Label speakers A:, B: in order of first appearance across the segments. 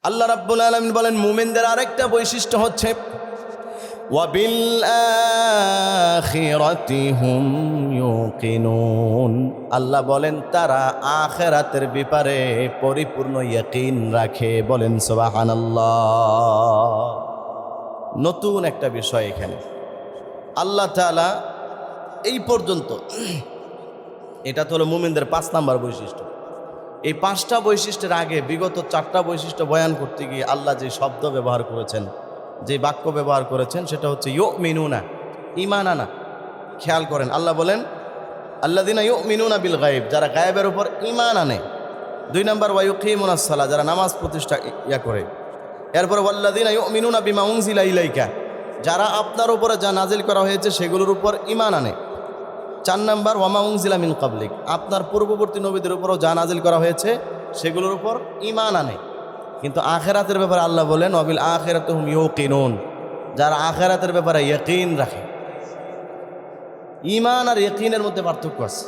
A: আল্লাহ রাব্বুল আলামিন বলেন মুমিনদের আরেকটা বৈশিষ্ট্য হচ্ছে ওয়াবিল আখিরাতি হুম ইউকিনুন। আল্লাহ বলেন তারা আখিরাতের ব্যাপারে পরিপূর্ণ ইয়াকিন রাখে। বলেন সুবহানাল্লাহ। নতুন একটা বিষয় এখানে আল্লাহ তাআলা এই পর্যন্ত, এটা তো হলো মুমিনদের 5 নাম্বার বৈশিষ্ট্য। এই 5টা বৈশিষ্ট্যের আগে বিগত 4টা বৈশিষ্ট্য বয়ান করতে গিয়ে আল্লাহ যে শব্দ ব্যবহার করেছেন, যে বাক্য ব্যবহার করেছেন, সেটা হচ্ছে ইউমিনুনা, ঈমান আনা। খেয়াল করেন, আল্লাহ বলেন আল্লাযিনা ইউমিনুনা বিল গায়ব, যারা গায়েবের উপর ঈমান আনে। 2 নাম্বার ওয়া ইউকিমুনাস সালাহ, যারা নামাজ প্রতিষ্ঠা করে। এরপর ওয়াল্লাযিনা ইউমিনুনা বিমা উনজিলা ইলাইকা, যারা আপনার উপরে যা নাজিল করা হয়েছে সেগুলোর উপর ঈমান আনে। 4 নাম্বার ওয়ামা উনজিলা মিন ক্বাবলিক, আপনার পূর্ববর্তী নবীদের উপরও যা নাজিল করা হয়েছে সেগুলোর উপর ঈমান আনে। কিন্তু আখিরাতের ব্যাপারে আল্লাহ বলেন ওয়াবিল আখিরাতি হুম ইউকিনুন, যারা আখিরাতের ব্যাপারে ইয়াকিন রাখে। ঈমান আর ইয়াকিনের মধ্যে পার্থক্য আছে।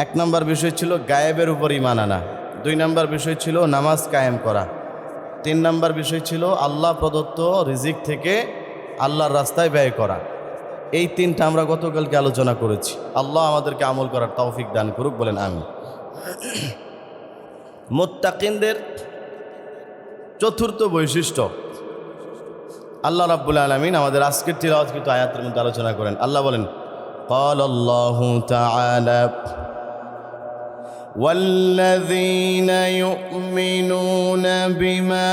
A: 1 নাম্বার বিষয় ছিল গায়েবের উপর ঈমান আনা, 2 নাম্বার বিষয় ছিল নামাজ কায়েম করা, 3 নাম্বার বিষয় ছিল আল্লাহ প্রদত্ত রিজিক থেকে আল্লাহর রাস্তায় ব্যয় করা। এই 3টা আমরা গতকালকে আলোচনা করেছি। আল্লাহ আমাদেরকে আমল করার তৌফিক দান করুক, বলেন আমিন। মুত্তাকিনদের 4র্থ বৈশিষ্ট্য আল্লাহ রাব্বুল আলামিন আমাদের আজকের তিলাওয়াতকৃত আয়াতের মধ্যে আলোচনা করেন। আল্লাহ বলেন ক্বালাল্লাহু তাআলা ওয়াল্লাযীনা ইউমিনুনা বিমা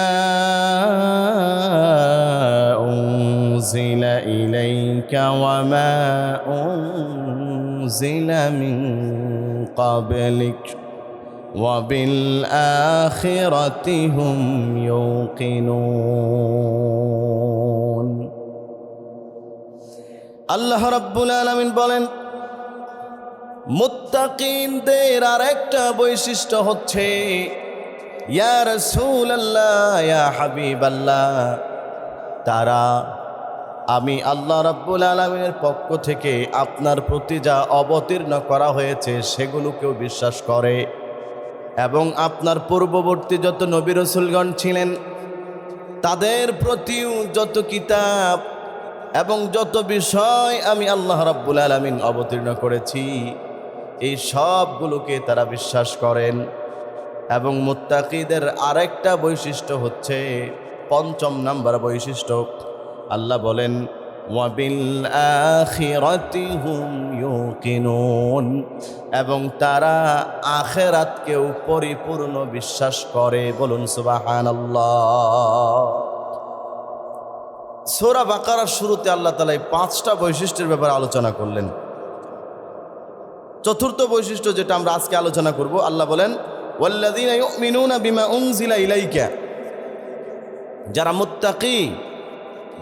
A: উনজিলা ইলাইকা ওয়া মা উনজিলা মিন ক্বাবলিক ওয়া বিল আখিরাতি হুম ইউকিনুন। আল্লাহ রাব্বুল আলামিন বলেন মুত্তাকিনদের আরেকটা বৈশিষ্ট্য হচ্ছে, ইয়া রাসূলুল্লাহ, ইয়া হাবিবাল্লাহ, তারা আমি আল্লাহ রাব্বুল আলামিনের পক্ষ থেকে আপনার প্রতি যা অবতীর্ণ করা হয়েছে সেগুলোকেও বিশ্বাস করে, এবং আপনার পূর্ববর্তী যত নবী রাসূলগণ ছিলেন তাদের প্রতিও যত কিতাব এবং যত বিষয় আমি আল্লাহ রাব্বুল আলামিন অবতীর্ণ করেছি এই সবগুলোকে তারা বিশ্বাস করেন। এবং মুত্তাকিদের আরেকটা বৈশিষ্ট্য হচ্ছে 5ম নাম্বার বৈশিষ্ট্য, আল্লাহ বলেন ওয়াবিল আখিরাতি হুম ইউকিনুন, এবং তারা আখিরাতকেও পরিপূর্ণ বিশ্বাস করে। বলুন সুবহানাল্লাহ। সূরা বাকারার শুরুতে আল্লাহ তাআলা এই 5টা বৈশিষ্ট্যের ব্যাপারে আলোচনা করলেন। 4র্থ বৈশিষ্ট্য যেটা আমরা আজকে আলোচনা করব, আল্লাহ বলেন ওয়াল্লাযীনা ইউমিনুনা বিমা উনজিলা ইলাইকা, যারা মুত্তাকি,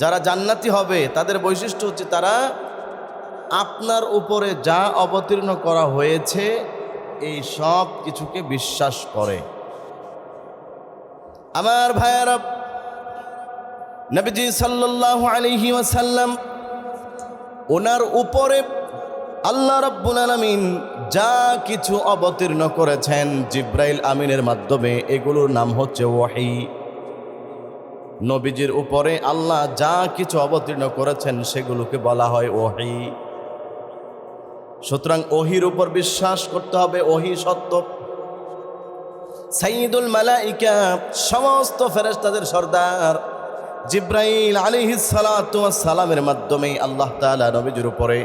A: যারা জান্নাতি হবে তাদের বৈশিষ্ট্য হচ্ছে তারা আপনার উপরে যা অবতীর্ণ করা হয়েছে এই সব কিছুকে বিশ্বাস করে। আমার ভাইয়েরা, নবীজি সাল্লাল্লাহু আলাইহি ওয়াসাল্লাম ওনার উপরে আল্লাহ রাব্বুল আলামিন যা কিছু অবতীর্ণ করেছেন জিবরাইল আমিনের মাধ্যমে, এগুলোর নাম হচ্ছে ওহী। নবীজির উপরে আল্লাহ যা কিছু অবতীর্ণ করেছেন সেগুলোকে বলা হয় ওহী। সুতরাং ওহীর উপর বিশ্বাস করতে হবে, ওহী সত্য। সাইয়্যিদুল মালাইকা, সমস্ত ফেরেশতাদের সর্দার জিবরাইল আলাইহিস সালাতু ওয়াস সালামের মাধ্যমে আল্লাহ তাআলা নবীজির উপরে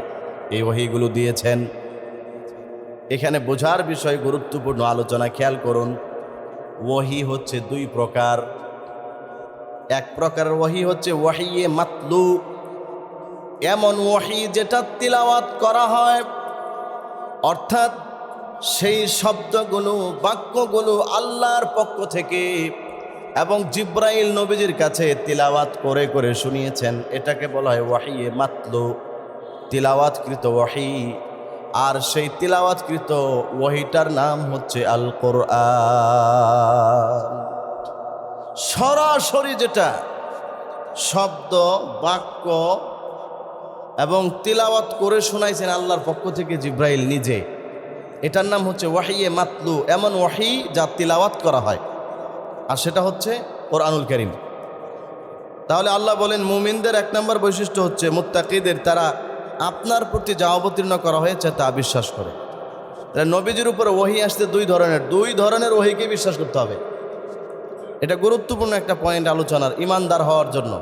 A: এই ওহীগুলো দিয়েছেন। এখানে বোঝার বিষয় গুরুত্বপূর্ণ আলোচনা, খেয়াল করুন। ওহী হচ্ছে 2 প্রকার। এক প্রকারের ওহী হচ্ছে ওহীয়ে মাতলু, এমন ওহী যেটা তিলাওয়াত করা হয়, অর্থাৎ সেই শব্দগুলো, বাক্যগুলো আল্লাহর পক্ষ থেকে এবং জিবরাইল নবীজির কাছে তিলাওয়াত করে করে শুনিয়েছেন, এটাকে বলা হয় ওহীয়ে মাতলু, তিলাওয়াতকৃত ওহী। আর সেই তিলাওয়াতকৃত ওহীটার নাম হচ্ছে আল কোরআন। সরাসরি যেটা শব্দ, বাক্য এবং তিলাওয়াত করে শোনাইছেন আল্লাহর পক্ষ থেকে জিবরাইল নিজে, এটার নাম হচ্ছে ওহীয়ে মাতলু, এমন ওহী যা তিলাওয়াত করা হয়। আর সেটা হচ্ছে কোরআনুল কারীম। তাহলে আল্লাহ বলেন মুমিনদের এক নম্বর বৈশিষ্ট্য হচ্ছে মুত্তাকিদের, তারা আপনার প্রতি যা অবতীর্ণ করা হয়েছে তা বিশ্বাস করে। তাহলে নবীজির উপরে ওহী আসতে দুই ধরনের ওহীকে বিশ্বাস করতে হবে। এটা গুরুত্বপূর্ণ একটা পয়েন্ট আলোচনার, ইমানদার হওয়ার জন্য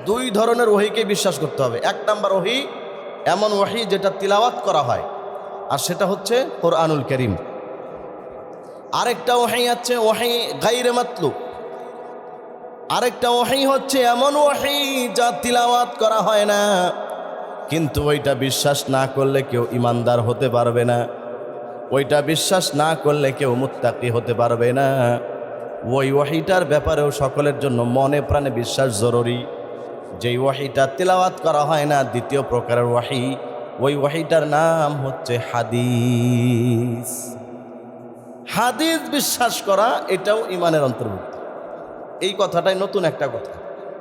A: দুই ধরনের ওহীকে বিশ্বাস করতে হবে। এক নম্বর ওহী এমন ওহী যেটা তিলাওয়াত করা হয়, আর সেটা হচ্ছে কোরআনুল কারীম। আরেকটা ওহী আছে ওহী গায়রে মাতলুব। আরেকটা ওহী হচ্ছে এমন ওহী যা তিলাওয়াত করা হয় না, কিন্তু ওইটা বিশ্বাস না করলে কেউ ইমানদার হতে পারবে না। ওইটা বিশ্বাস না করলে কেউ মুত্তাকি হতে পারবে না। ওই ওহীটার ব্যাপারেও সকলের জন্য মনে প্রাণে বিশ্বাস জরুরি। যেই ওহীটা তিলাওয়াত করা হয় না, দ্বিতীয় প্রকারের ওহী, ওই ওহীটার নাম হচ্ছে হাদিস। হাদিস বিশ্বাস করা এটাও ইমানের অন্তর্ভুক্ত। এই কথাটাই নতুন একটা কথা,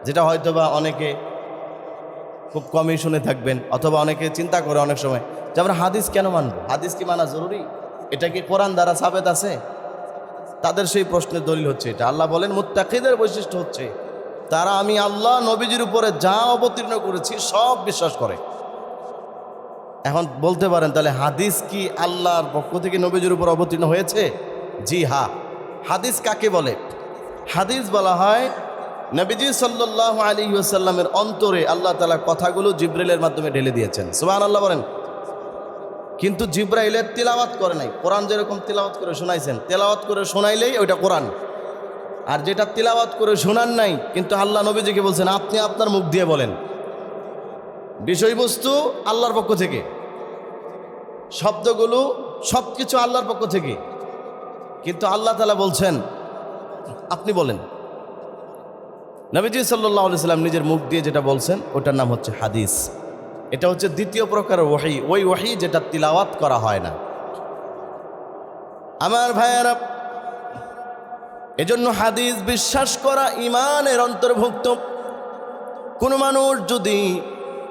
A: যেটা হয়তোবা অনেকে খুব কমই শুনে থাকবেন, অথবা অনেকে চিন্তা করে অনেক সময় যে আমরা হাদিস কেন মানব, হাদিস কি মানা জরুরি, এটা কি কোরআন দ্বারা সাবেত আছে? তাদের সেই প্রশ্নের দলিল হচ্ছে এটা। আল্লাহ বলেন মুত্তাকিদের বৈশিষ্ট্য হচ্ছে তারা আমি আল্লাহ নবীজির উপরে যা অবতীর্ণ করেছি সব বিশ্বাস করে। এখন বলতে পারেন তাহলে হাদিস কি আল্লাহর পক্ষ থেকে নবীজির উপর অবতীর্ণ হয়েছে? জি হ্যাঁ। হাদিস কাকে বলে? হাদিস বলা হয় নবীজি সাল্লাল্লাহু আলাইহি ওয়াসাল্লামের অন্তরে আল্লাহ তাআলা কথাগুলো জিবরাইলের মাধ্যমে ঢেলে দিয়েছেন। সুবহানাল্লাহ বলেন। কিন্তু জিবরাইলের তিলাওয়াত করে নাই। কোরআন যেরকম তিলাওয়াত করে শোনাইছেন, তেলাওয়াত করে শোনাইলেই ওইটা কোরআন। আর যেটা তিলাওয়াত করে শোনান নাই, কিন্তু আল্লাহ নবীজিকে বলছেন আপনি আপনার মুখ দিয়ে বলেন, বিষয়বস্তু আল্লাহর পক্ষ থেকে, শব্দগুলো সবকিছু আল্লাহর পক্ষ থেকে, কিন্তু আল্লাহ তাআলা বলছেন আপনি বলেন। নবীজি সাল্লাল্লাহু আলাইহি সাল্লাম নিজের মুখ দিয়ে যেটা বলছেন ওটার নাম হচ্ছে হাদিস। এটা হচ্ছে দ্বিতীয় প্রকারের ওহী, ওই ওহী যেটা তিলাওয়াত করা হয় না। আমার ভাইয়েরা, এজন্য হাদিস বিশ্বাস করা ঈমানের অন্তর্ভুক্ত। কোনো মানুষ যদি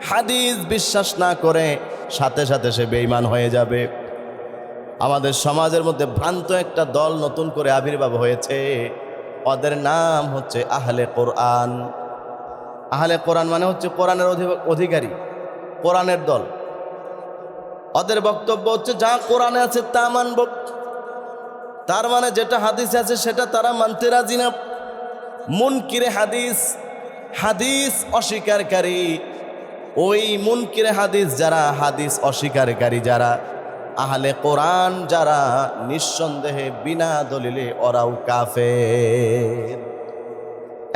A: হাদিস বিশ্বাস না করে সাথে সাথে সে বেঈমান হয়ে যাবে। আমাদের সমাজের মধ্যে ভ্রান্ত একটা দল নতুন করে আবির্ভাব হয়েছে, ওদের নাম হচ্ছে আহলে কোরআন। আহলে কোরআন মানে হচ্ছে কোরআনের অধিকারী, কোরআনের দল। ওদের বক্তব্য হচ্ছে যা কোরআনে আছে তা মানব। তার মানে যেটা হাদিসে আছে সেটা তারা মানতে রাজি না। মুনকিরে হাদিস, হাদিস অস্বীকারী, ওই মুনকিরে হাদিস যারা, হাদিস অস্বীকারী যারা, আহলে কোরআন যারা, নিঃসন্দেহে বিনা দলিলে ওরাও কাফের।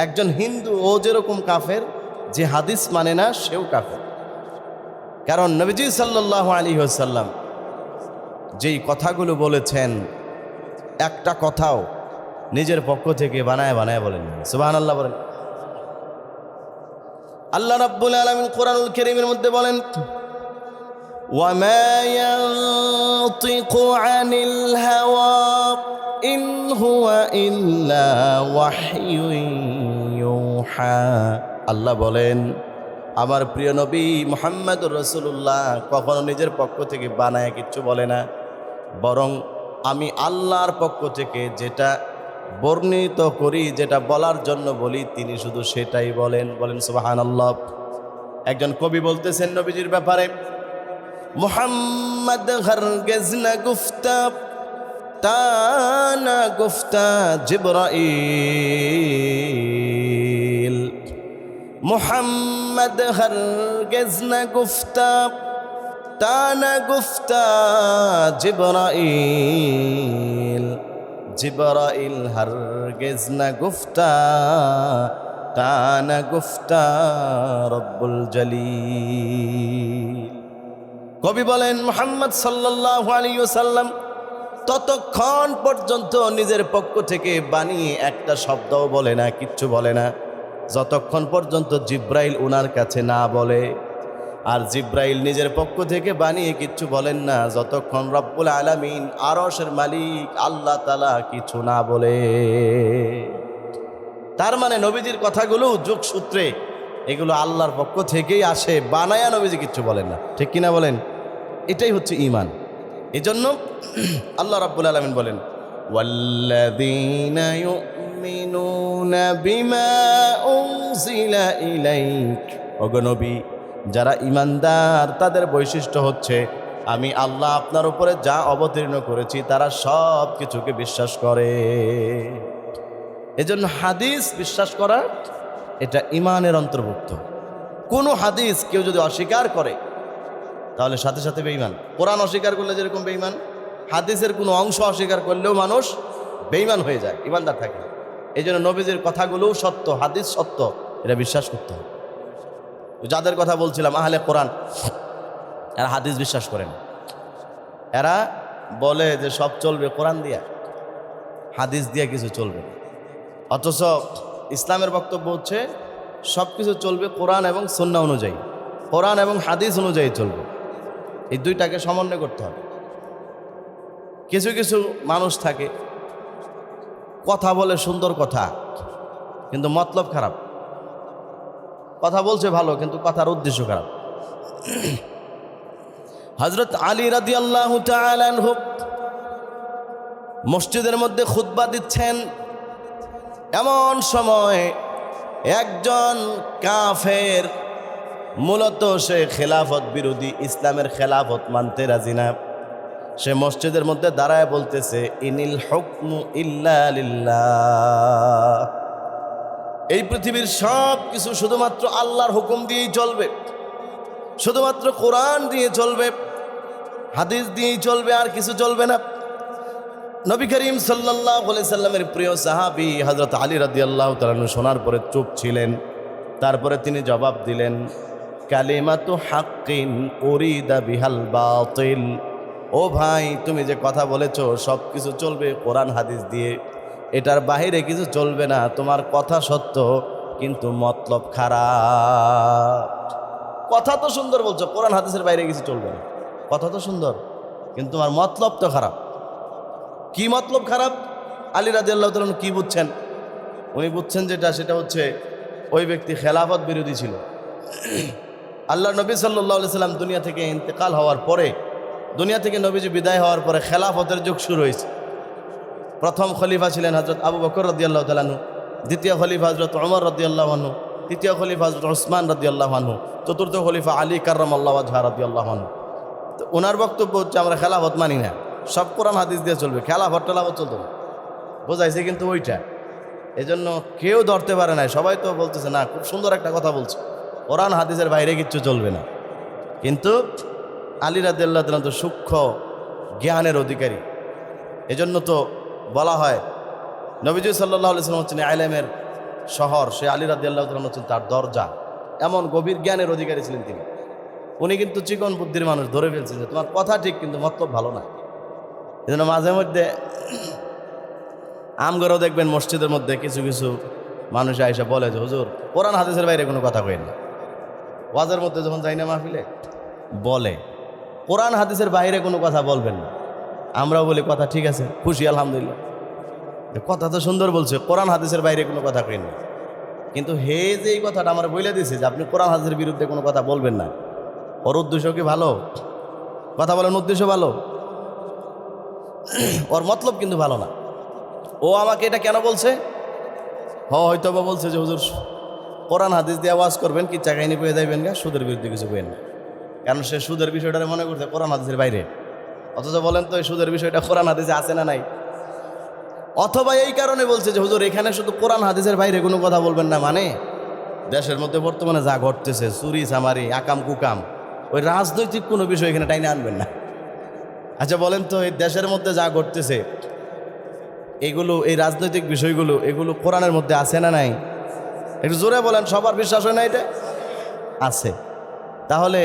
A: একজন হিন্দু ও যেরকম কাফের, যে হাদিস মানে না সেও কাফের। কারণ নবীজি সাল্লাল্লাহু আলাইহি ওয়াসাল্লাম যেই কথাগুলো বলেছেন, একটা কথাও নিজের পক্ষ থেকে বানায় বলেন। সুবহানাল্লাহ বলেন। আল্লাহ রাব্বুল আলামিন কোরআনুল কারীমের মধ্যে বলেন ওয়ামা ইয়ানতিকু আনিল হাওয়া ইন হুয়া ইল্লা ওয়াহয়ুন ইউহা। আল্লাহ বলেন আমার প্রিয় নবী মুহাম্মদুর রাসূলুল্লাহ কখনো নিজের পক্ষ থেকে বানায় কিচ্ছু বলে না, বরং আমি আল্লাহর পক্ষ থেকে যেটা বর্ণিত করি, যেটা বলার জন্য বলি, তিনি শুধু সেটাই বলেন। বলেন সুবহানাল্লাহ। একজন কবি বলতেছেন নবীজির ব্যাপারে, মুহাম্মদ হরগিজ না গুফতা তানা গুফতা জিবরাইল, মুহাম্মদ হরগিজ না গুফতা তানা গুফতা জিবরাইল, জিবরাইল হরগিজ না গুফতা তানা গুফতা রব্বুল জলিল। কবি বলেন মুহাম্মদ সাল্লাল্লাহু আলাইহি ওয়াসাল্লাম ততক্ষণ পর্যন্ত নিজের পক্ষ থেকে বানিয়ে একটা শব্দও বলে না, কিচ্ছু বলে না, যতক্ষণ পর্যন্ত জিব্রাইল ওনার কাছে না বলে। আর জিব্রাইল নিজের পক্ষ থেকে বানিয়ে কিচ্ছু বলেন না যতক্ষণ রব্বুল আলামিন আরশের মালিক আল্লাহ তাআলা কিছু না বলে। তার মানে নবীজির কথাগুলো যোগসূত্রে এগুলো আল্লাহর পক্ষ থেকেই আসে, বানায়া নবীজি কিচ্ছু বলেন না। ঠিক কিনা বলেন? এটাই হচ্ছে ঈমান। এজন্য আল্লাহ রাব্বুল আলামিন বলেন ওয়াল্লাযীনা ইউমিনুনা বিমা উনজিলা ইলাইক। ওগো নবী, যারা ঈমানদার তাদের বৈশিষ্ট্য হচ্ছে আমি আল্লাহ আপনার উপরে যা অবতীর্ণ করেছি তারা সব কিছুকে বিশ্বাস করে। এজন্য হাদিস বিশ্বাস করা এটা ঈমানের অন্তর্ভুক্ত। কোনো হাদিস কেউ যদি অস্বীকার করে তাহলে সাথে সাথে বেঈমান। কোরআন অস্বীকার করলে যেরকম বেঈমান, হাদিসের কোনো অংশ অস্বীকার করলেও মানুষ বেঈমান হয়ে যায়, ঈমানদার থাকে না। এই জন্য নবীজির কথাগুলোও সত্য, হাদিস সত্য, এটা বিশ্বাস করতে হবে। যাদের কথা বলছিলাম আহলে কোরআন, এরা হাদিস বিশ্বাস করেন। এরা বলে যে সব চলবে কোরআন দিয়া, হাদিস দিয়া কিছু চলবে না। অথচ ইসলামের বক্তব্য হচ্ছে সব কিছু চলবে কোরআন এবং সুন্নাহ অনুযায়ী, কোরআন এবং হাদিস অনুযায়ী চলবে। এই দুইটাকে সমন্বয় করতে হবে। কিছু কিছু মানুষ থাকে কথা বলে সুন্দর কথা, কিন্তু মতলব খারাপ। কথা বলছে ভালো, কিন্তু কথার উদ্দেশ্য খারাপ। হযরত আলী রাদিয়াল্লাহু তাআলা আনহু মসজিদের মধ্যে খুতবা দিচ্ছেন, এমন সময় একজন কাফের, মূলত সে খেলাফত বিরোধী, ইসলামের খেলাফত মানতে রাজি না, সে মসজিদের মধ্যে দাঁড়ায় বলতেছে ইনিল হুকমু ইল্লা লিল্লাহ, এই পৃথিবীর সব কিছু শুধুমাত্র আল্লাহর হুকুম দিয়েই চলবে, শুধুমাত্র কোরআন দিয়ে চলবে, হাদিস দিয়েই চলবে, আর কিছু চলবে না। নবী করিম সাল্লাল্লাহু আলাইহি সাল্লামের প্রিয় সাহাবী হযরত আলী রাদিয়াল্লাহু তাআলা আনহু শোনার পরে চুপ ছিলেন। তারপরে তিনি জবাব দিলেন, কালিমাতু হাক্কিন উরিদা বিহাল বাতিল। ও ভাই, তুমি যে কথা বলেছো সব কিছু চলবে কোরআন হাদিস দিয়ে, এটার বাহিরে কিছু চলবে না। তোমার কথা সত্য, কিন্তু মতলব খারাপ। কথা তো সুন্দর বলছো, কোরআন হাদিসের বাইরে কিছু চলবে না, কথা তো সুন্দর, কিন্তু তোমার মতলব তো খারাপ। কি মতলব খারাপ? আলী রাদিয়াল্লাহু তাআলা কি বুঝছেন? উনি বুঝছেন সেটা হচ্ছে ওই ব্যক্তি খেলাফত বিরোধী ছিল। আল্লাহ নবী সাল্লাল্লাহু আলাইহি সাল্লাম দুনিয়া থেকে ইন্তেকাল হওয়ার পরে, দুনিয়া থেকে নবীজি বিদায় হওয়ার পরে খেলাফতের যুগ শুরু হয়েছে। প্রথম খলিফা ছিলেন হযরত আবু বকর রাদিয়াল্লাহু তাআলা আনহু, দ্বিতীয় খলিফা হযরত ওমর রাদিয়াল্লাহু আনহু, তৃতীয় খলিফা হযরত উসমান রাদিয়াল্লাহু আনহু, চতুর্থ খলিফা আলী কাররামাল্লাহু ওয়াজহা রাদিয়াল্লাহু আনহু। তো ওনার বক্তব্য হচ্ছে আমরা খেলাফত মানি না, সব কোরআন হাদিস দিয়ে চলবে, খেলাফত টেলাফত চলতো না। বোঝাইছে কিন্তু ওইটা, এজন্য কেউ ধরতে পারে না। সবাই তো বলতেছে না, খুব সুন্দর একটা কথা বলছে, কোরআন হাদিসের বাইরে কিচ্ছু চলবে না। কিন্তু আলী রাদিয়াল্লাহু তাআলা তো সূক্ষ্ম জ্ঞানের অধিকারী। এজন্য তো বলা হয় নবীজি সাল্লাল্লাহু আলাইহি ওয়াসাল্লাম হচ্ছেন আলেমের শহর, সে আলী রাদিয়াল্লাহু তাআলা হচ্ছেন তার দরজা। এমন গভীর জ্ঞানের অধিকারী ছিলেন তিনি। উনি কিন্তু চিকন বুদ্ধির মানুষ, ধরে ফেলছেন যে তোমার কথা ঠিক কিন্তু মতলব ভালো না। এজন্য মাঝে মধ্যে আমগরেও দেখবেন মসজিদের মধ্যে কিছু কিছু মানুষ আইসা বলে যে হুজুর কোরআন হাদিসের বাইরে কোনো কথা কইেন না। ওয়াজের মধ্যে যখন যাই না মাহফিলে বলে কোরআন হাদিসের বাইরে কোনো কথা বলবেন না। আমরাও বলি কথা ঠিক আছে, খুশি আলহামদুলিল্লাহ, কথা তো সুন্দর বলছে, কোরআন হাদিসের বাইরে কোনো কথা কইেন না। কিন্তু হে যে এই কথাটা আমার বলে দিয়েছে যে আপনি কোরআন হাদিসের বিরুদ্ধে কোনো কথা বলবেন না, ওর উদ্দেশ্য কি ভালো? কথা বলার উদ্দেশ্য ভালো, ওর মতলব কিন্তু ভালো না। ও আমাকে এটা কেন বলছে? হয়তো বা বলছে যে হুজুর কোরআন হাদিস দিয়ে ওয়াজ করবেন, কি চাকাইনি পেয়ে যাইবেন গা, সুদের বিরুদ্ধে কিছু পেন না। কারণ সে সুদের বিষয়টা মনে করছে কোরআন হাদিসের বাইরে। অথচ বলেন তো এই সুদের বিষয়টা কোরআন হাদিসে আছে না নাই? অথবা এই কারণে বলছে যে হুজুর এখানে শুধু কোরআন হাদিসের বাইরে কোনো কথা বলবেন না, মানে দেশের মধ্যে বর্তমানে যা ঘটতেছে, চুরি চামারি আকাম কুকাম, ওই রাজনৈতিক কোনো বিষয় এখানে টাইনে আনবেন না। আচ্ছা বলেন তো এই দেশের মধ্যে যা ঘটতেছে এগুলো, এই রাজনৈতিক বিষয়গুলো, এগুলো কোরআনের মধ্যে আছে না নাই? একটু জোরে বলেন, সবার বিশ্বাস হয় না এটা? আছে। তাহলে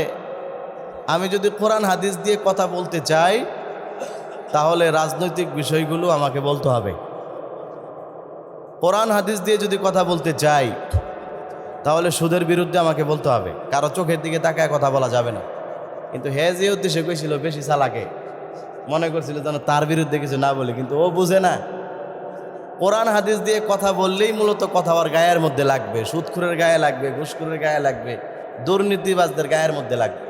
A: আমি যদি কোরআন হাদিস দিয়ে কথা বলতে চাই তাহলে রাজনৈতিক বিষয়গুলো আমাকে বলতে হবে। কোরআন হাদিস দিয়ে যদি কথা বলতে চাই তাহলে সুদের বিরুদ্ধে আমাকে বলতে হবে। কারো চোখের দিকে তাকায় কথা বলা যাবে না। কিন্তু হে যে উদ্দেশ্যে কইছিল বেশি চালাকে, মনে করছিল যেন তার বিরুদ্ধে কিছু না বলে, কিন্তু ও বুঝে না কোরআন হাদিস দিয়ে কথা বললেই মূলত কথা ওর গায়ের মধ্যে লাগবে, সুদখোরের গায়ে লাগবে, ঘুষখোরের গায়ে লাগবে, দুর্নীতিবাজদের গায়ের মধ্যে লাগবে।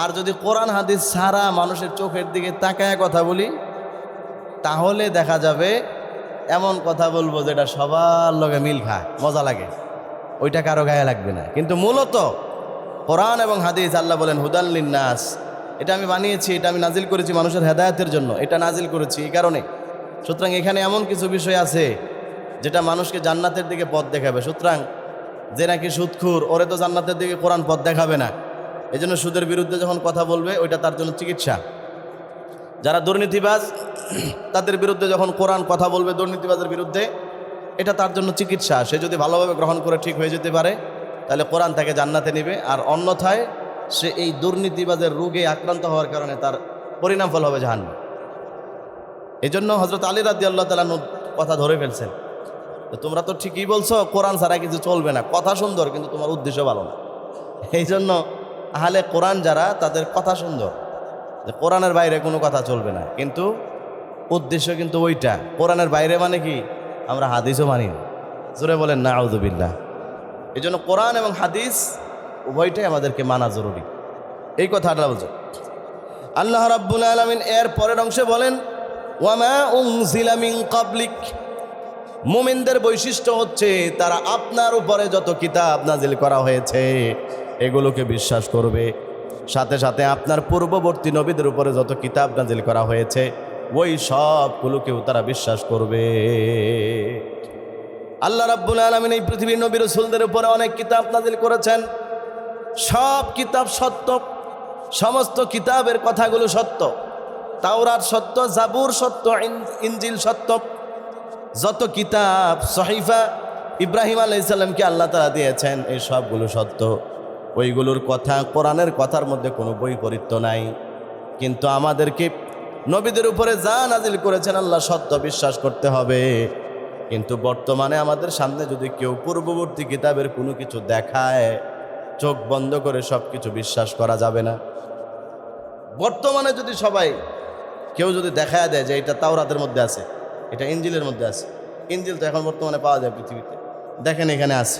A: আর যদি কোরআন হাদিস ছাড়া মানুষের চোখের দিকে তাকায় কথা বলি তাহলে দেখা যাবে এমন কথা বলবো যেটা সবার লগে মিল খায়, মজা লাগে, ওইটা কারো গায়ে লাগবে না। কিন্তু মূলত কোরআন এবং হাদিস, আল্লাহ বলেন হুদাল লিন্নাস, এটা আমি বানিয়েছি, এটা আমি নাজিল করেছি মানুষের হেদায়েতের জন্য, এটা নাজিল করেছি এই কারণে। সুতরাং এখানে এমন কিছু বিষয় আছে যেটা মানুষকে জান্নাতের দিকে পথ দেখাবে। সুতরাং যে নাকি সুদখোর, ওরে তো জান্নাতের দিকে কোরআন পথ দেখাবে না। এই জন্য সুদের বিরুদ্ধে যখন কথা বলবে ওইটা তার জন্য চিকিৎসা। যারা দুর্নীতিবাজ তাদের বিরুদ্ধে যখন কোরআন কথা বলবে দুর্নীতিবাজের বিরুদ্ধে, এটা তার জন্য চিকিৎসা। সে যদি ভালোভাবে গ্রহণ করে ঠিক হয়ে যেতে পারে তাহলে কোরআন তাকে জান্নাতে নেবে। আর অন্যথায় সে এই দুর্নীতিবাজের রোগে আক্রান্ত হওয়ার কারণে তার পরিণাম ফল হবে জাহান্নাম। এই জন্য হযরত আলী রাদিয়াল্লাহু তাআলা কথা ধরে ফেলছেন, তোমরা তো ঠিকই বলছো কোরআন ছাড়া কিছু চলবে না, কথা সুন্দর কিন্তু তোমার উদ্দেশ্য ভালো না। এই জন্য আহলে কোরআন যারা, তাদের কথা সুন্দর, যে কোরআনের বাইরে কোনো কথা চলবে না, কিন্তু উদ্দেশ্য কিন্তু ওইটা। কোরআনের বাইরে মানে কি, আমরা হাদিসও মানি না। জোরে বলেন নাউযুবিল্লাহ। এই জন্য কোরআন এবং হাদিস উভয়টাই আমাদেরকে মানা জরুরি। এই কথাটা বলছে আল্লাহ রাব্বুল আলামিন। এর পরের অংশে বলেন ওয়ামা উনজিলা মিন ক্বাবলিক, মুমিনদের বৈশিষ্ট্য হচ্ছে তারা আপনার উপরে যত কিতাব নাজিল করা হয়েছে এগুলোকে বিশ্বাস করবে, সাথে সাথে আপনার পূর্ববর্তী নবীদের উপরে যত কিতাব নাজিল করা হয়েছে ওই সবগুলোকেও তারা বিশ্বাস করবে। আল্লাহ রাব্বুল আলামিন এই পৃথিবীর নবী রাসূলদের উপরে অনেক কিতাব নাজিল করেছেন। সব কিতাব সত্য, সমস্ত কিতাবের কথাগুলো সত্য। তাওরাত সত্য, জাবুর সত্য, ইনজিল সত্য। যত কিতাব সহিফা ইব্রাহিম আলাইহিস সালামকে আল্লাহ তাআলা দিয়েছেন এই সবগুলো সত্য। ওইগুলোর কথা, কোরআনের কথার মধ্যে কোনো বৈপরীত্য নাই। কিন্তু আমাদেরকে নবীদের উপরে যা নাজিল করেছেন আল্লাহ সত্য বিশ্বাস করতে হবে। কিন্তু বর্তমানে আমাদের সামনে যদি কেউ পূর্ববর্তী কিতাবের কোনো কিছু দেখায়, চোখ বন্ধ করে সব কিছু বিশ্বাস করা যাবে না। বর্তমানে যদি কেউ যদি দেখায় দেয় যে এটা তাওরাতের মধ্যে আছে, এটা ইনজিলের মধ্যে আছে, ইনজিল তো এখন বর্তমানে পাওয়া যায় পৃথিবীতে, দেখেন এখানে আছে,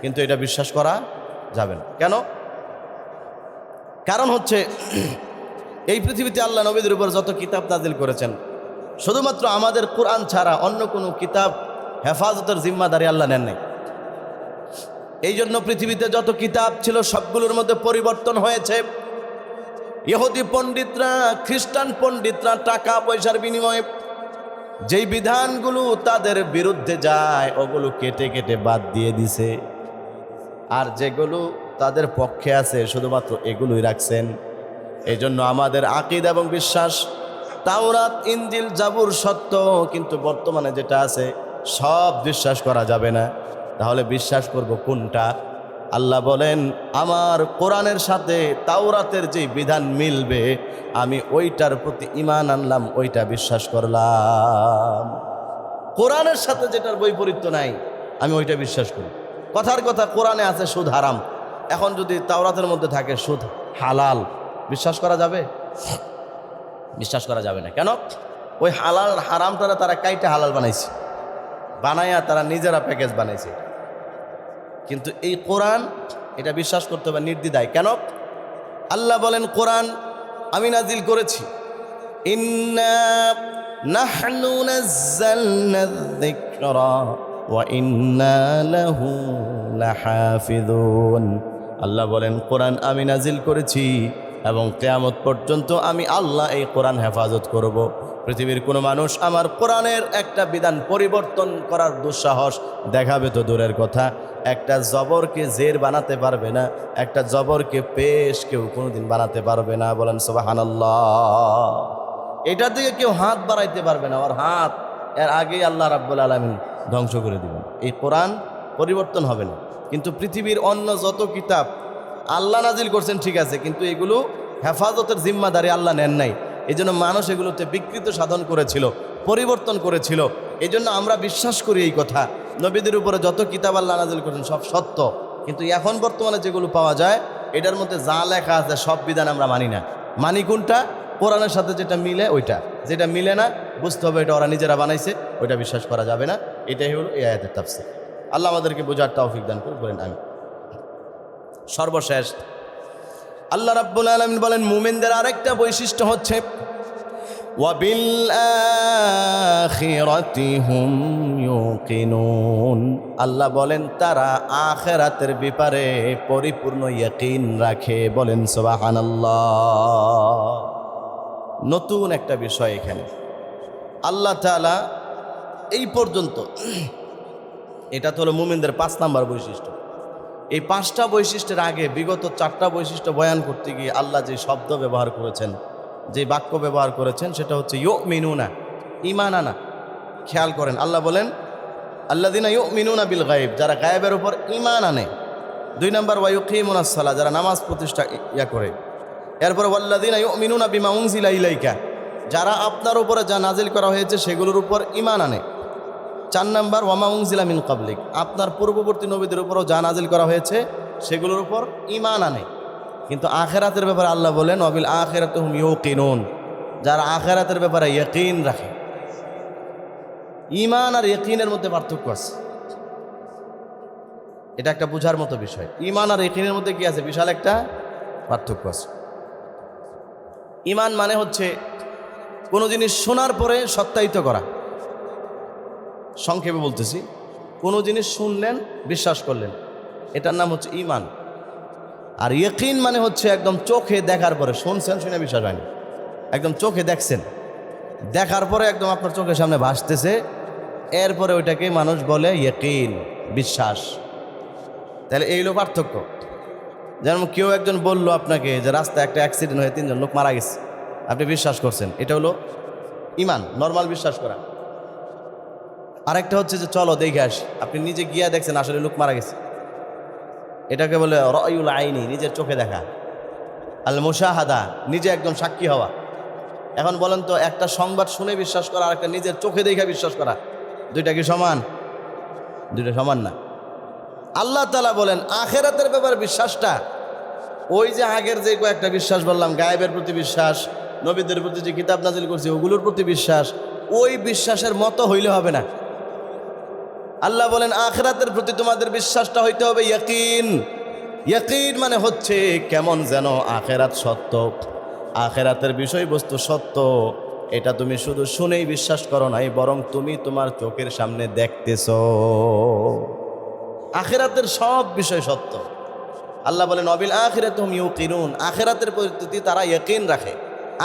A: কিন্তু এটা বিশ্বাস করা যাবে না। কেন? কারণ হচ্ছে এই পৃথিবীতে আল্লাহ নবীদের উপর যত কিতাব নাজিল করেছেন, শুধুমাত্র আমাদের কোরআন ছাড়া অন্য কোনো কিতাব হেফাজতের জিম্মাদারি আল্লাহ নেন নাই। এই জন্য পৃথিবীতে যত কিতাব ছিল সবগুলোর মধ্যে পরিবর্তন হয়েছে। ইহুদি পণ্ডিতরা, খ্রিস্টান পণ্ডিতরা টাকা পয়সার বিনিময়ে যেই বিধানগুলো তাদের বিরুদ্ধে যায় ওগুলো কেটে কেটে বাদ দিয়ে দিছে, আর যেগুলো তাদের পক্ষে আছে শুধুমাত্র এগুলোই রাখছেন। এই জন্য আমাদের আকীদা এবং বিশ্বাস, তাওরাত, ইনজিল, জাবুর সত্য, কিন্তু বর্তমানে যেটা আছে সব বিশ্বাস করা যাবে না। তাহলে বিশ্বাস করব কোনটা? আল্লাহ বলেন আমার কোরআনের সাথে তাওরাতের যে বিধান মিলবে আমি ওইটার প্রতি ঈমান আনলাম, ওইটা বিশ্বাস করলাম। কোরআনের সাথে যেটার বৈপরীত্য নাই আমি ওইটা বিশ্বাস করি। কথার কথা, কোরআনে আছে সুদ হারাম, এখন যদি তাওরাতের মধ্যে থাকে সুদ হালাল, বিশ্বাস করা যাবে? বিশ্বাস করা যাবে না। কেন? ওই হালাল হারামটা তারা কাইটে হালাল বানাইছে, বানাইয়া তারা নিজেরা প্যাকেজ বানাইছে। কিন্তু এই কোরআন, এটা বিশ্বাস করতে হবে নির্দ্বিধায়। কেন? আল্লাহ বলেন কোরআন আমি নাজিল করেছি, ইন্না নাহনু নাযালনা যিকরা ওয়া ইন্না লাহু লাহাফিযুন। আল্লাহ বলেন কোরআন আমি নাজিল করেছি এবং কিয়ামত পর্যন্ত আমি আল্লাহ এই কোরআন হেফাজত করব। পৃথিবীর কোনো মানুষ আমার কোরআনের একটা বিধান পরিবর্তন করার দুঃসাহস দেখাবে তো দূরের কথা, একটা জবরকে জের বানাতে পারবে না, একটা জবরকে পেশ কেউ কোনোদিন বানাতে পারবে না। বলেন সুবহানাল্লাহ। এটা থেকে কেউ হাত বাড়াইতে পারবে না, ওর হাত এর আগেই আল্লাহ রাব্বুল আলামিন ধ্বংস করে দিবেন। এই কোরআন পরিবর্তন হবে না। কিন্তু পৃথিবীর অন্য যত কিতাব আল্লাহ নাজিল করছেন ঠিক আছে, কিন্তু এগুলো হেফাজতের জিম্মাদারি আল্লাহ নেন নাই। এই জন্য মানুষ এগুলোতে বিকৃত সাধন করেছিল, পরিবর্তন করেছিল। এই জন্য আমরা বিশ্বাস করি এই কথা, নবীদের উপরে যত কিতাব আল্লাহ নাজিল করেছেন সব সত্য, কিন্তু এখন বর্তমানে যেগুলো পাওয়া যায় এটার মধ্যে যা লেখা আছে সব বিধান আমরা মানি না। মানি কোনটা? কোরআনের সাথে যেটা মিলে ওইটা, যেটা মিলে না বুঝতে হবে এটা ওরা নিজেরা বানাইছে, ওইটা বিশ্বাস করা যাবে না। এটাই হলো এই আয়াতের তাফসীর। আল্লাহ আমাদেরকে বোঝার তৌফিক দান করুন, বলেন আমিন। সর্বশেষ আল্লাহ রাব্বুল আলামিন বলেন মুমিনদের আরেকটা বৈশিষ্ট্য হচ্ছে وبالآخرة هم يوقنون আল্লাহ বলেন তারা আখিরাতের ব্যাপারে পরিপূর্ণ ইয়াকিন রাখে। বলেন সুবহানাল্লাহ। নতুন একটা বিষয় এখানে আল্লাহ তাআলা এই পর্যন্ত, এটা তো হলো মুমিনদের 5 নাম্বার বৈশিষ্ট্য। এই 5টা বৈশিষ্ট্যের আগে বিগত 4টা বৈশিষ্ট্য বয়ান করতে গিয়ে আল্লাহ যে শব্দ ব্যবহার করেছেন, যে বাক্য ব্যবহার করেছেন, সেটা হচ্ছে ইউমিনুনা, ঈমান আনা। খেয়াল করেন, আল্লাহ বলেন আল্লাযিনা ইউমিনুনা বিল গায়ব, যারা গায়েবের উপর ঈমান আনে। 2 নাম্বার ওয়া ইউকিমুনাস সালাহ, যারা নামাজ প্রতিষ্ঠা করে। এরপর ওয়াল্লাযিনা ইউমিনুনা বিমা উনজিলা ইলাইকা, যারা আপনার উপরে যা নাজিল করা হয়েছে সেগুলোর উপর ঈমান আনে। 4 নাম্বার ওয়ামা উনজিলা মিন ক্বাবলিক, আপনার পূর্ববর্তী নবীদের উপরও যা নাজিল করা হয়েছে সেগুলোর উপর ঈমান আনে। কিন্তু আখিরাতের ব্যাপারে আল্লাহ বলেন ওয়াবিল আখিরাতি হুম ইউকিনুন, যারা আখিরাতের ব্যাপারে ইয়াকিন রাখে। ঈমান আর ইয়াকিনের মধ্যে পার্থক্য আছে, এটা একটা বোঝার মতো বিষয়। ঈমান আর ইয়াকিনের মধ্যে কি আছে? বিশাল একটা পার্থক্য আছে। ঈমান মানে হচ্ছে কোনো জিনিস শোনার পরে সত্যায়িত করা। সংক্ষেপে বলতেছি, কোনো জিনিস শুনলেন, বিশ্বাস করলেন, এটার নাম হচ্ছে ঈমান। আর ইয়াকিন মানে হচ্ছে একদম চোখে দেখার পরে, শুনছেন, শুনে বিশ্বাস হয়নি, একদম চোখে দেখছেন, দেখার পরে একদম আপনার চোখের সামনে ভাসতেছে, এরপরে ওইটাকে মানুষ বলে ইয়াকিন, বিশ্বাস। তাহলে এই হলো পার্থক্য। যেমন কেউ একজন বলল আপনাকে যে রাস্তায় একটা অ্যাক্সিডেন্ট হয়ে 3 জন লোক মারা গেছে, আপনি বিশ্বাস করছেন, এটা হলো ঈমান, নর্মাল বিশ্বাস করা। আরেকটা হচ্ছে যে চলো দেখে আসি, আপনি নিজে গিয়া দেখছেন আসলে লোক মারা গেছে, এটাকে বলে রায়ুল আইনি, নিজের চোখে দেখা। আল মুশাহাদা, নিজে একদম সাক্ষী হওয়া। এখন বলেন তো, একটা সংবাদ শুনে বিশ্বাস করা আর একটা নিজের চোখে দেখে বিশ্বাস করা, দুইটা কি সমান? দুইটা সমান না। আল্লাহ তাআলা বলেন আখিরাতের ব্যাপারে বিশ্বাসটা, ওই যে আগের যে কয়েকটা বিশ্বাস বললাম, গায়েবের প্রতি বিশ্বাস, নবীদের প্রতি যে কিতাব নাজিল করছে ওগুলোর প্রতি বিশ্বাস, ওই বিশ্বাসের মতো হইলে হবে না। আল্লাহ বলেন আখিরাতের প্রতি তোমাদের বিশ্বাসটা হইতে হবে ইয়াকিন। ইয়াকিন মানে হচ্ছে কেমন যেন আখিরাত সত্য, আখিরাতের বিষয়বস্তু সত্য, এটা তুমি শুধু শুনেই বিশ্বাস করো নাই, বরং তুমি তোমার চোখের সামনে দেখতেছো। আখিরাতের সব বিষয় সত্য। আল্লাহ বলেন ওয়াবিল আখিরাতি হুম ইউকিনুন, আখিরাতের প্রতি তারা ইয়াকিন রাখে।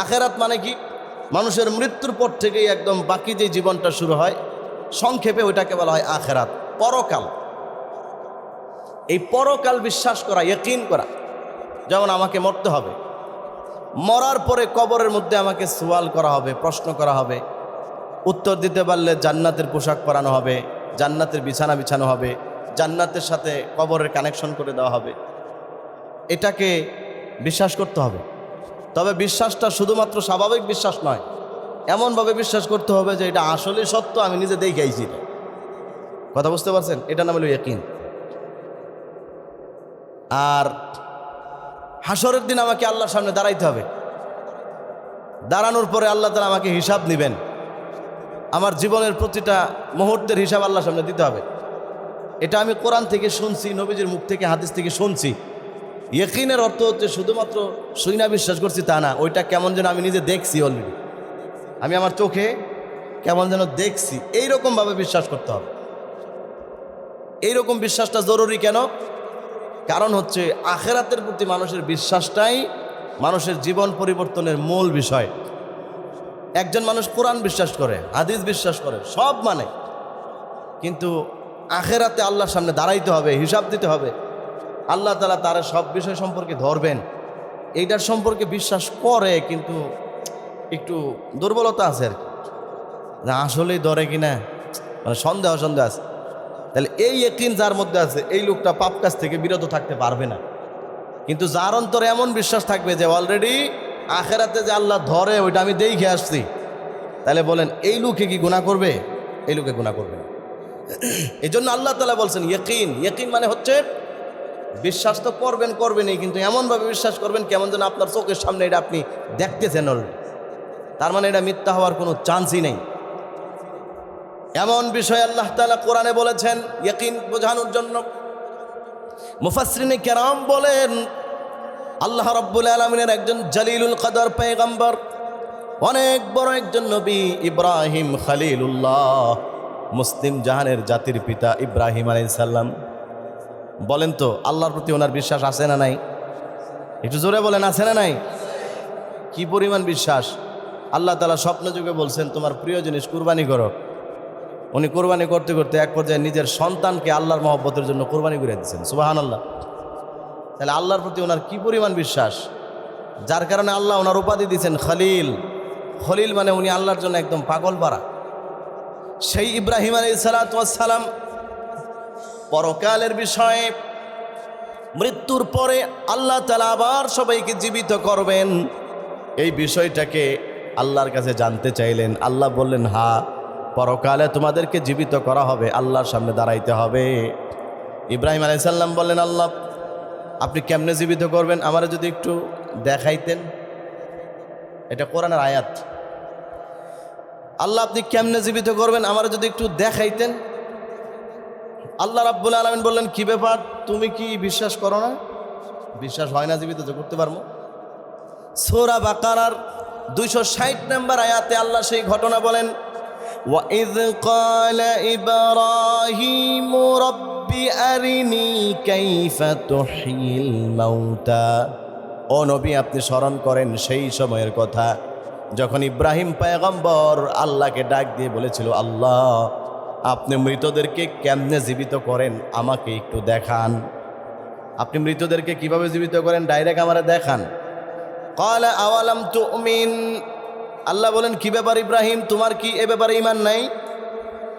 A: আখিরাত মানে কি? মানুষের মৃত্যুর পর থেকেই একদম বাকি যে জীবনটা শুরু হয়, সংক্ষেপে ওইটাকে বলা হয় আখিরাত, পরকাল। এই পরকাল বিশ্বাস করা, ইয়াকিন করা। যেমন আমাকে মরতে হবে, মরার পরে কবরের মধ্যে আমাকে সওয়াল করা হবে, প্রশ্ন করা হবে, উত্তর দিতে পারলে জান্নাতের পোশাক পরানো হবে, জান্নাতের বিছানা বিছানো হবে, জান্নাতের সাথে কবরের কানেকশন করে দেওয়া হবে। এটাকে বিশ্বাস করতে হবে। তবে বিশ্বাসটা শুধুমাত্র স্বাভাবিক বিশ্বাস নয়, এমনভাবে বিশ্বাস করতে হবে যে এটা আসলে সত্য, আমি নিজে দেখে আইছি। কথা বুঝতে পারছেন? এটা নাম হলো ইয়াকিন। আর হাসরের দিন আমাকে আল্লাহর সামনে দাঁড়াইতে হবে, দাঁড়ানোর পরে আল্লাহ তাআলা আমাকে হিসাব নেবেন, আমার জীবনের প্রতিটা মুহূর্তের হিসাব আল্লাহর সামনে দিতে হবে। এটা আমি কোরআন থেকে শুনছি, নবীজির মুখ থেকে, হাদিস থেকে শুনছি। ইয়াকিনের অর্থ হচ্ছে শুধুমাত্র শুইনা বিশ্বাস করছি তা না, ওইটা কেমন যেন আমি নিজে দেখছি, অলরেডি আমি আমার চোখে কেমন যেন দেখছি, এইরকমভাবে বিশ্বাস করতে হবে। এইরকম বিশ্বাসটা জরুরি কেন? কারণ হচ্ছে আখিরাতের প্রতি মানুষের বিশ্বাসটাই মানুষের জীবন পরিবর্তনের মূল বিষয়। একজন মানুষ কোরআন বিশ্বাস করে, হাদিস বিশ্বাস করে, সব মানে, কিন্তু আখিরাতে আল্লাহর সামনে দাঁড়াইতে হবে, হিসাব দিতে হবে, আল্লাহ তাআলা তার সব বিষয় সম্পর্কে ধরবেন, এইটার সম্পর্কে বিশ্বাস করে, কিন্তু একটু দুর্বলতা আছে আর কি, আসলেই ধরে কিনা, মানে সন্দেহ আছে। তাহলে এই ইয়াকিন যার মধ্যে আছে, এই লোকটা পাপ কাজ থেকে বিরত থাকতে পারবে না। কিন্তু যার অন্তরে এমন বিশ্বাস থাকবে যে অলরেডি আখিরাতে যে আল্লাহ ধরে, ওইটা আমি দেখে আসছি, তাহলে বলেন এই লোকে কি গুনাহ করবে? এই লোকে গুনাহ করবে না। এই জন্য আল্লাহ তাআলা বলছেন ইয়াকিন। ইয়াকিন মানে হচ্ছে বিশ্বাস তো করবেনই, কিন্তু এমনভাবে বিশ্বাস করবেন কেমন যেন আপনার চোখের সামনে এটা আপনি দেখতেছেন অলরেডি। তার মানে এটা মিথ্যা হওয়ার কোনো চান্সই নেই। এমন বিষয় আল্লাহ তাআলা কোরআনে বলেছেন ইয়াকিন বোঝানোর জন্য। মুফাসসিরিনে কেরাম বলেন আল্লাহ রাব্বুল আলামিনের একজন জলিলুল কদর পয়গম্বর অনেক বড় একজন নবী ইব্রাহিম খলিলুল্লাহ, মুসলিম জাহানের জাতির পিতা ইব্রাহিম আলাইহিস সালাম। বলেন তো আল্লাহর প্রতি ওনার বিশ্বাস আছে না নাই? একটু জোরে বলেন, আছে না নাই? কি পরিমাণ বিশ্বাস! আল্লাহ তাআলা স্বপ্ন যুগে বলছেন তোমার প্রিয় জিনিস কুরবানি করো। উনি কুরবানি করতে করতে এক পর্যায়ে নিজের সন্তানকে আল্লাহর মহব্বতের জন্য কুরবানি করে দিচ্ছেন। সুবহানাল্লাহ। তাহলে আল্লাহর প্রতি ওনার কি পরিমাণ বিশ্বাস, যার কারণে আল্লাহ ওনার উপাধি দিয়েছেন খলিল। খলিল মানে উনি আল্লাহর জন্য একদম পাগল পারা। সেই ইব্রাহিম আলাইহিস সালাম পরকালের বিষয়ে, মৃত্যুর পরে আল্লাহ তাআলা আবার সবাইকে জীবিত করবেন, এই বিষয়টাকে আল্লাহর কাছে জানতে চাইলেন। আল্লাহ বললেন, হ্যাঁ, পরকালে তোমাদেরকে জীবিত করা হবে, আল্লাহর সামনে দাঁড়াইতে হবে। ইব্রাহিম আলাইহিস সালাম বললেন, আল্লাহ আপনি কেমনে জীবিত করবেন আমারে যদি একটু দেখাইতেন। এটা কোরআনের আয়াত। আল্লাহ আপনি কেমনে জীবিত করবেন আমারে যদি একটু দেখাইতেন। আল্লাহ রাব্বুল আলামিন বললেন, কি ব্যাপার, তুমি কি বিশ্বাস করো না? বিশ্বাস হয় না জীবিত করতে পারবো? সূরা বাকারার 260 নম্বর আয়াতে আল্লাহ সেই ঘটনা বলেন, وَإِذْ قَالَ إِبْرَاهِيمُ رَبِّ أَرِنِي كَيْفَ تُحْيِي الْمَوْتَى। ও নবী, আপনি স্মরণ করেন সেই সময়ের কথা যখন ইব্রাহিম পয়গম্বর আল্লাহকে ডাক দিয়ে বলেছিল, আল্লাহ আপনি মৃতদেরকে কেমনে জীবিত করেন আমাকে একটু দেখান। আপনি মৃতদেরকে কিভাবে জীবিত করেন ডাইরেক্ট আমারে দেখান। ক্বালা আওয়ালাম তুমিন। আল্লাহ বলেন, কি ব্যাপার ইব্রাহিম, তোমার কি এ ব্যাপারে ঈমান নাই?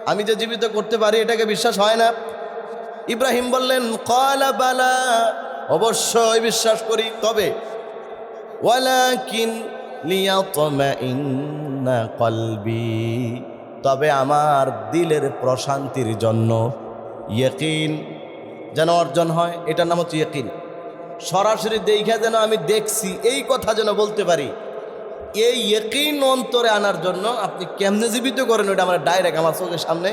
A: আমি যে জীবিত করতে পারি এটাকে বিশ্বাস হয় না? ইব্রাহিম বললেন, ক্বালা বালা, অবশ্যই বিশ্বাস করি, তবে ওয়ালাকিন লিয়াতমাইন্না কলবি, তবে আমার দিলের প্রশান্তির জন্য, ইয়াকিন যেন অর্জন হয়, এটার নাম হচ্ছে ইয়াকিন। সরাসরি দেখা যেন আমি দেখছি এই কথা যেন বলতে পারি, এই ইয়াকিন অন্তরে আনার জন্য আপনি কেমনে জীবিত করেন ওটা আমরা ডাইরেক্ট আমার চোখের সামনে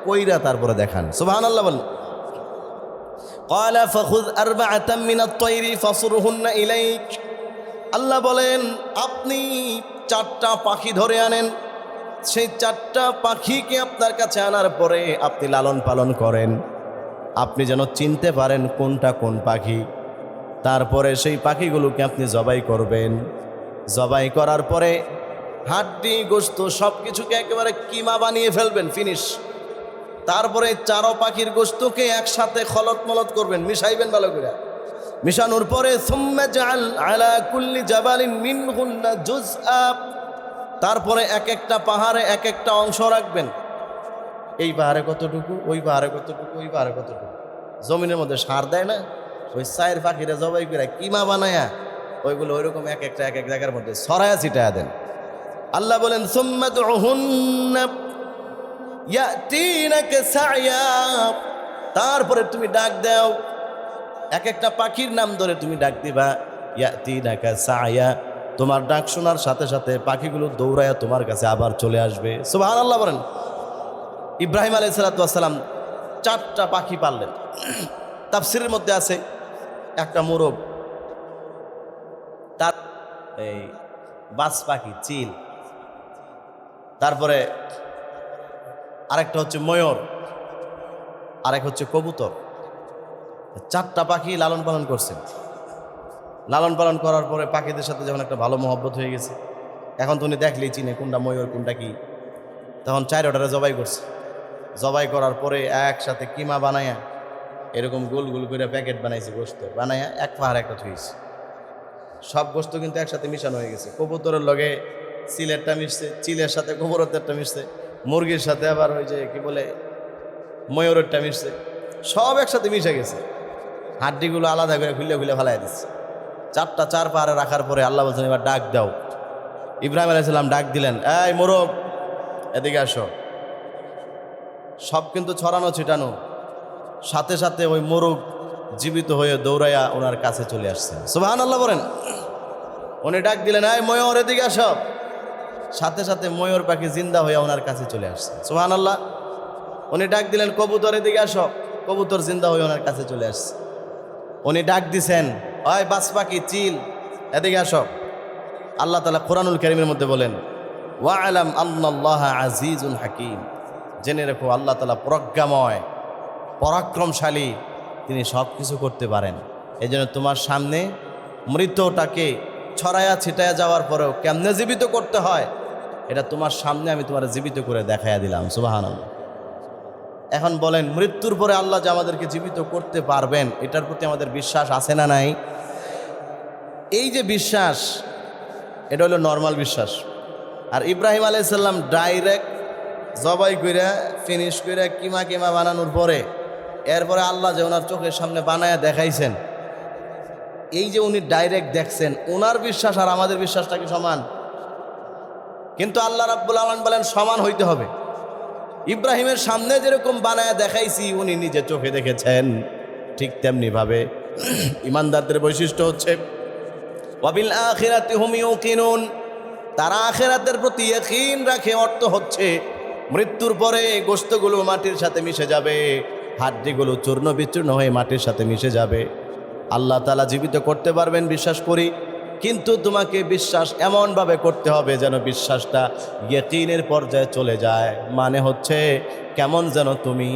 A: কইরা তারপরে দেখান। সুবহানাল্লাহ বলেন। ক্বালা ফাখুয আরবাআতাম মিনাত তায়রি ফাসুরহুন্না ইলাইক। আল্লাহ বলেন, আপনি 4টা পাখি ধরে আনেন, সেই 4টা পাখিকে আপনার কাছে আনার পরে আপনি লালন পালন করেন, আপনি যেন চিনতে পারেন কোনটা কোন পাখি। তারপরে সেই পাখিগুলোকে আপনি জবাই করবেন। জবাই করার পরে হাড্ডি গোশত সব কিছুকে একেবারে কিমা বানিয়ে ফেলবেন, ফিনিশ। তারপরে 4 পাখির গোশতকে একসাথে খলত মলত করবেন, মিশাইবেন ভালো করে। মিশানোর পরে সুম্মা জাআল আলা কুল্লি জাবালিন মিনহুন্না জুজআ, তারপরে এক একটা পাহাড়ে এক একটা অংশ রাখবেন। এই পাহাড়ে কতটুকু, ওই পাহাড়ে কতটুকু, ওই পাহাড়ে কতটুকু। জমিনের মধ্যে সার দেয় না, ওই 4 পাখিরা জবাই করে কিমা বানায়া ওইগুলো ওইরকম এক একটা এক এক জায়গার মধ্যে ছড়ায়া ছিটায়া দেন। আল্লাহ বলেন, সুম্মা দুহুন্না ইয়াতিনাকা সা'য়া, তারপরে তুমি ডাক দাও, এক একটা পাখির নাম ধরে তুমি ডাক দিবা। ইয়াতিনাকা সা'য়া, তোমার ডাক শোনার সাথে সাথে পাখিগুলো দৌড়ায়া তোমার কাছে আবার চলে আসবে। সুবহানাল্লাহ বলেন। ইব্রাহিম আলাইহিস সালাম 4টা পাখি পাললেন। তাফসীরের মধ্যে আছে একটা মোরগ, তার এই বাজ পাখি চিল, তারপরে আরেকটা হচ্ছে ময়ূর, আরেক হচ্ছে কবুতর। 4টা পাখি লালন পালন করছেন। লালন পালন করার পরে পাখিদের সাথে যখন একটা ভালো মহব্বত হয়ে গেছে, এখন তো উনি দেখলেই চিনে কোনটা ময়ূর কোনটা কি। তখন 4টারে জবাই করছে। জবাই করার পরে একসাথে কিমা বানায়া এরকম গোল গোল করে প্যাকেট বানাইছে, গোস্ত বানায়া এক পাহাড়ে একটা থুইছে। সব গোস্ত কিন্তু একসাথে মিশানো হয়ে গেছে। কবুতরের লগে চিলেরটা মিশছে, চিলের সাথে কবুতরেরটা মিশছে, মুরগির সাথে আবার ওই যে কি বলে ময়ূরেরটা মিশছে, সব একসাথে মিশে গেছে। হাড্ডিগুলো আলাদা করে খুলে খুলে ফেলাই দিচ্ছে। 4টা 4 পাহাড়ে রাখার পরে আল্লাহ বলছেন, এবার ডাক দাও। ইব্রাহিম আলাইহিস সালাম ডাক দিলেন, এই মোরগ এদিকে আসো। সব কিন্তু ছড়ানো ছিটানো, সাথে সাথে ওই মোরগ জীবিত হয়ে দৌড়াইয়া ওনার কাছে চলে আসছেন। সুবহানাল্লাহ বলেন। উনি ডাক দিলেন, এই ময়ূর এদিকে আসো। সাথে সাথে ময়ূর পাখি জিন্দা হয়ে ওনার কাছে চলে আসছে। সুবহানাল্লাহ। উনি ডাক দিলেন, কবুতর এদিকে আসো। কবুতর জিন্দা হয়ে ওনার কাছে চলে আসছে। উনি ডাক দিছেন, ওই বাজ পাখি চিল এদিকে আসো। আল্লাহ তাআলা কোরআনুল কারীমের মধ্যে বলেন, ওয়া'লাম আন্নাল্লাহা আজিজুন হাকীম, জেনে রেখো আল্লাহ তাআলা প্রজ্ঞাময়, পরাক্রমশালী, তিনি সব কিছু করতে পারেন। এই জন্য তোমার সামনে মৃতটাকে ছড়ায়া ছিটায়া যাওয়ার পরেও কেমনে জীবিত করতে হয় এটা তোমার সামনে আমি তোমার জীবিত করে দেখাইয়া দিলাম। সুবহানাল্লাহ। এখন বলেন, মৃত্যুর পরে আল্লাহ যে আমাদেরকে জীবিত করতে পারবেন এটার প্রতি আমাদের বিশ্বাস আছে না নাই? এই যে বিশ্বাস, এটা হলো নর্মাল বিশ্বাস। আর ইব্রাহিম আলাইহিস সালাম ডাইরেক্ট জবাই কইরা ফিনিশ কইরা কিমা কিমা বানানোর পরে এরপরে আল্লাহ যে ওনার চোখের সামনে বানায়া দেখাইছেন, এই যে উনি ডাইরেক্ট দেখছেন, ওনার বিশ্বাস আর আমাদের বিশ্বাসটা কি সমান? কিন্তু আল্লাহ রাব্বুল আলামিন বলেন সমান হইতে হবে। ইব্রাহিমের সামনে যেরকম বানায়া দেখাইছি উনি নিজে চোখে দেখেছেন, ঠিক তেমনি ভাবে ইমানদারদের বৈশিষ্ট্য হচ্ছে ওয়াবিল আখিরাতি হুম ইউকিনুন, তারা আখিরাতের প্রতি ইয়াকিন রাখে। অর্থ হচ্ছে মৃত্যুর পরে গোশতগুলো মাটির সাথে মিশে যাবে, হাড্ডিগুলো চূর্ণ বিচূর্ণ হয়ে মাটির সাথে মিশে যাবে। আল্লাহ তাআলা জীবিত করতে পারবেন বিশ্বাস করি, কিন্তু তোমাকে বিশ্বাস এমনভাবে করতে হবে যেন বিশ্বাসটা ইয়াকিনের পর্যায়ে চলে যায়। মানে হচ্ছে কেমন যেন তুমি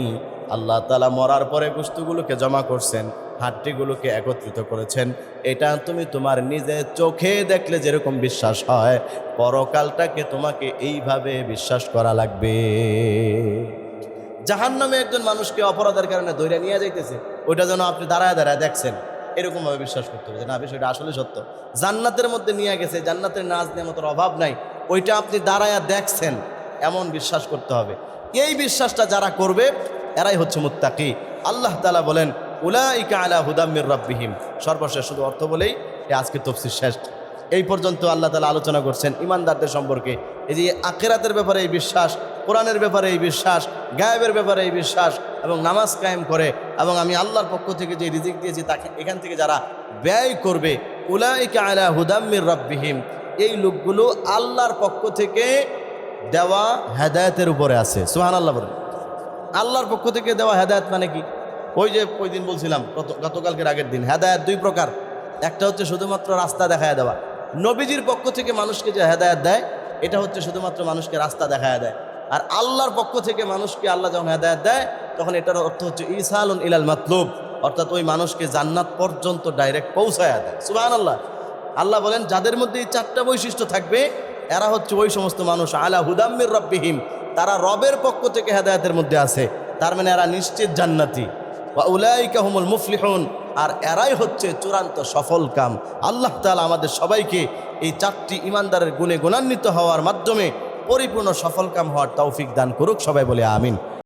A: আল্লাহ তাআলা মরার পরে গোশতগুলোকে জমা করছেন, হাড্ডিগুলোকে একত্রিত করেছেন, এটা তুমি তোমার নিজের চোখে দেখলে যেরকম বিশ্বাস হয়, পরকালটাকে তোমাকে এইভাবে বিশ্বাস করা লাগবে। জাহান্নামে একজন মানুষকে অপরাধের কারণে ধরে নিয়ে যাইতেছে, ওইটা যেন আপনি দাঁড়ায় দাঁড়ায় দেখছেন, এরকমভাবে বিশ্বাস করতে হবে যে না বিষয়টা আসলে সত্য। জান্নাতের মধ্যে নিয়ে গেছে, জান্নাতের নাজ নেয়ামতের অভাব নাই, ওইটা আপনি দাঁড়ায়া দেখছেন, এমন বিশ্বাস করতে হবে। এই বিশ্বাসটা যারা করবে এরাই হচ্ছে মুত্তাকি। আল্লাহ তাআলা বলেন উলাইকা আলা হুদাম মির রাব্বিহিম। সর্বশেষ শুধু অর্থ বলেই আজকে তাফসীর শেষ। এই পর্যন্ত আল্লাহ তাআলা আলোচনা করছেন ইমানদারদের সম্পর্কে। এই যে আখিরাতের ব্যাপারে এই বিশ্বাস, কোরআনের ব্যাপারে এই বিশ্বাস, গায়েবের ব্যাপারে এই বিশ্বাস, এবং নামাজ কায়েম করে, এবং আমি আল্লাহর পক্ষ থেকে যে রিজিক দিয়েছি তাকে এখান থেকে যারা ব্যয় করবে, উলাইকা আলা হুদাম মির রাব্বিহিম, এই লোকগুলো আল্লাহর পক্ষ থেকে দেওয়া হেদায়েতের উপরে আছে। সুবহানাল্লাহ বলেন। আল্লাহর পক্ষ থেকে দেওয়া হেদায়েত মানে কি? ওই যে ওই দিন বলছিলাম, গতকালকের আগের দিন, হেদায়েত দুই প্রকার। একটা হচ্ছে শুধুমাত্র রাস্তা দেখায় দেওয়া। নবীজির পক্ষ থেকে মানুষকে যে হেদায়েত দেয় এটা হচ্ছে শুধুমাত্র মানুষকে রাস্তা দেখায় দেয়। আর আল্লাহর পক্ষ থেকে মানুষকে আল্লাহ যখন হেদায়েত দেয় তখন এটার অর্থ হচ্ছে ইসালুন ইলাল মাতলুব, অর্থাৎ ওই মানুষকে জান্নাত পর্যন্ত ডাইরেক্ট পৌঁছায়া দেয়। সুবহানাল্লাহ। আল্লাহ বলেন যাদের মধ্যে এই চারটা বৈশিষ্ট্য থাকবে এরা হচ্ছে ওই সমস্ত মানুষ আলা হুদাম মির রাব্বিহিম, তারা রবের পক্ষ থেকে হেদায়েতের মধ্যে আছে, তার মানে এরা নিশ্চিত জান্নাতি। ওয়া উলাইকা হুমুল মুফলিহুন, আর এরাই হচ্ছে চূড়ান্ত সফল কাম। আল্লাহ তাআলা আমাদের সবাইকে এই চারটি ইমানদারের গুণে গুণান্বিত হওয়ার মাধ্যমে পরিপূর্ণ সফল কাম হওয়ার তৌফিক দান করুক। সবাই বলে আমিন।